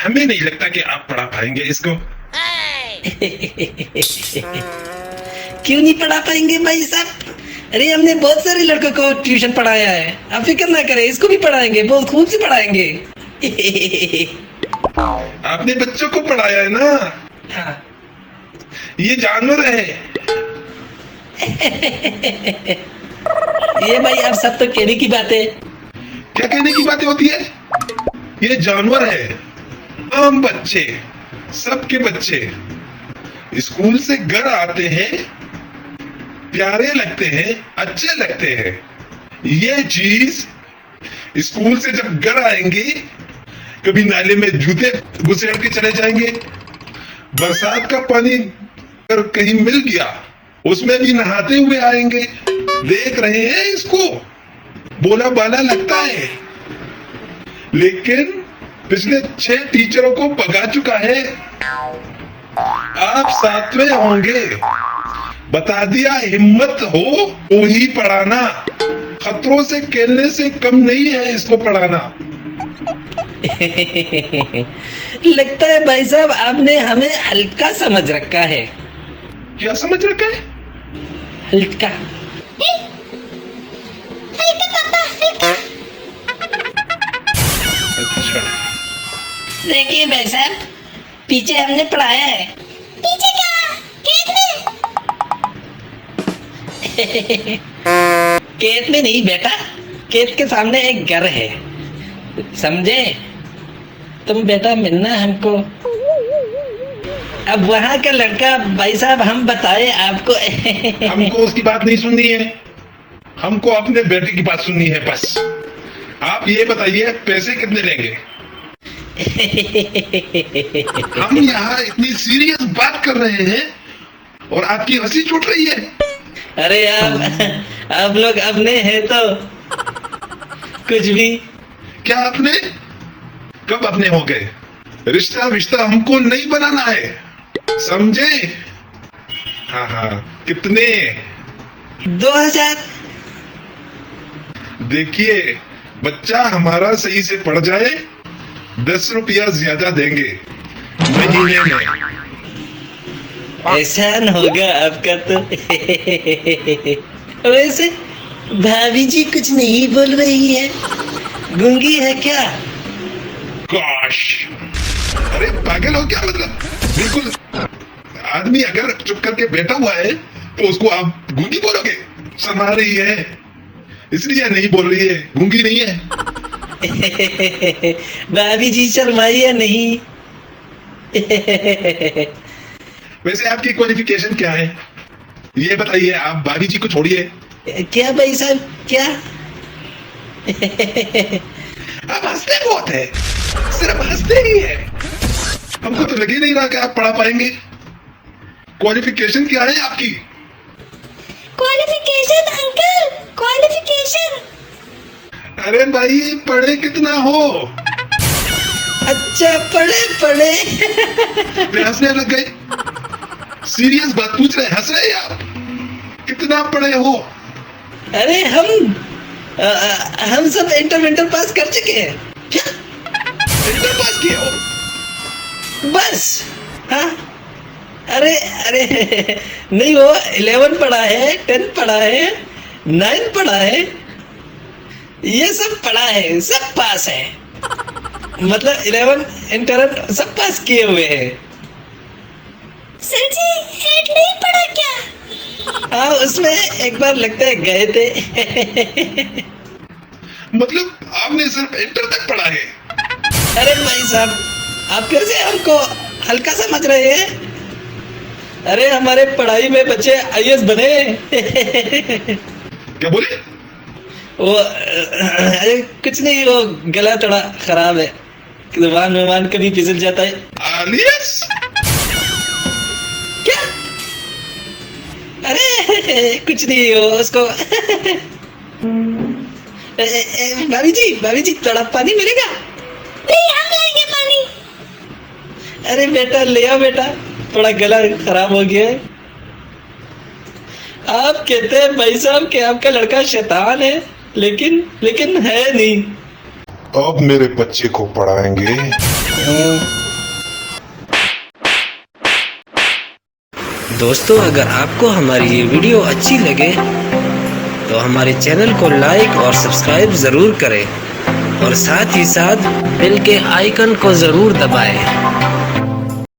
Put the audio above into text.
हमें नहीं लगता कि आप पढ़ा पाएंगे इसको। क्यों नहीं पढ़ा पाएंगे भाई साहब? अरे हमने बहुत सारे लड़कों को ट्यूशन पढ़ाया है, आप फिक्र ना करें, इसको भी पढ़ाएंगे, बहुत खूब से पढ़ाएंगे। आपने बच्चों को पढ़ाया है ना? हाँ। ये जानवर है। ये भाई आप सब तो कहने की बात है। क्या कहने की बातें होती है? ये जानवर है। आम बच्चे, सबके बच्चे स्कूल से घर आते हैं, प्यारे लगते हैं, अच्छे लगते हैं। ये चीज स्कूल से जब घर आएंगे, कभी नाले में जूते घुसेड़ के चले जाएंगे, बरसात का पानी अगर कहीं मिल गया उसमें भी नहाते हुए आएंगे। देख रहे हैं इसको, बोला बाला लगता है, लेकिन पिछले 6 टीचरों को भगा चुका है। आप 7वें होंगे। बता दिया, हिम्मत हो तो ही पढ़ाना, खतरों से खेलने से कम नहीं है इसको पढ़ाना। लगता है भाई साहब आपने हमें हल्का समझ रखा है। क्या समझ रखा है? हल्का। अच्छा, देखिए भाई साहब, पीछे हमने पढ़ाया है। पीछे क्या? खेत में? खेत में नहीं बेटा, खेत के सामने एक घर है, समझे? तुम बेटा मिलना हमको। अब वहाँ का लड़का भाई साहब हम बताए आपको। हमको उसकी बात नहीं सुननी है, हमको अपने बेटे की बात सुननी है बस। आप ये बताइए, पैसे कितने लेंगे? हम यहाँ इतनी सीरियस बात कर रहे हैं और आपकी हंसी छूट रही है। अरे आप लोग अपने हैं तो कुछ भी। क्या अपने? कब अपने हो गए? रिश्ता विश्ता हमको नहीं बनाना है, समझे? हाँ हाँ, कितने? 2000। देखिए, बच्चा हमारा सही से पढ़ जाए, 10 रुपया ज्यादा देंगे महीने में। एहसान होगा आपका तो। वैसे भाभी जी कुछ नहीं बोल रही है, गूंगी है क्या? गॉश, अरे पागल हो क्या? मतलब बिल्कुल, आदमी अगर चुप करके बैठा हुआ है तो उसको आप गूंगी बोलोगे? शर्मा रही है इसलिए नहीं बोल रही है, गूंगी नहीं है। भाभी जी शर्माई या नहीं? वैसे आपकी क्वालिफिकेशन क्या है ये बताइए। आप भाभी जी को छोड़िए। क्या भाई साहब, क्या? आप हंसते बहुत है, सिर्फ हंसते ही है। हमको तो लग ही नहीं रहा कि आप पढ़ा पाएंगे। क्वालिफिकेशन क्या है आपकी? Qualification uncle, qualification. अरे भाई, पढ़े कितना हो? अच्छा, पढ़े पढ़े। वे हंसने लग गए। सीरियस बात पूछ रहे, हंस रहे आप? कितना पढ़े हो? अरे हम सब इंटर पास कर चुके हैं। इंटर पास किए हो? बस। हाँ, अरे नहीं, वो 11 पढ़ा है, 10 पढ़ा है, 9 पढ़ा है, ये सब पढ़ा है, सब पास है। मतलब 11 इंटर सब पास किए हुए हैं। सर जी, हेड नहीं पड़ा क्या? हाँ, उसमें एक बार लगता है गए थे। मतलब आपने सिर्फ इंटर तक पढ़ा है? अरे भाई साहब, आप फिर से हमको हल्का समझ रहे हैं? अरे हमारे पढ़ाई में बच्चे आईएएस बने। क्या बोले? वो अरे कुछ नहीं, वो गला थोड़ा खराब है, जुबान विमान कभी फिसल जाता है। आलियस? क्या? अरे कुछ नहीं, वो उसको। भाभी जी थोड़ा पानी मिलेगा? नहीं, हम लाएंगे पानी। अरे बेटा ले आओ बेटा, थोड़ा गला खराब हो गया है। आप कहते हैं भाई साहब कि आपका लड़का शैतान है, लेकिन है नहीं। अब मेरे बच्चे को पढ़ाएंगे। दोस्तों अगर आपको हमारी ये वीडियो अच्छी लगे तो हमारे चैनल को लाइक और सब्सक्राइब ज़रूर करें और साथ ही साथ बेल के आइकन को ज़रूर दबाएं।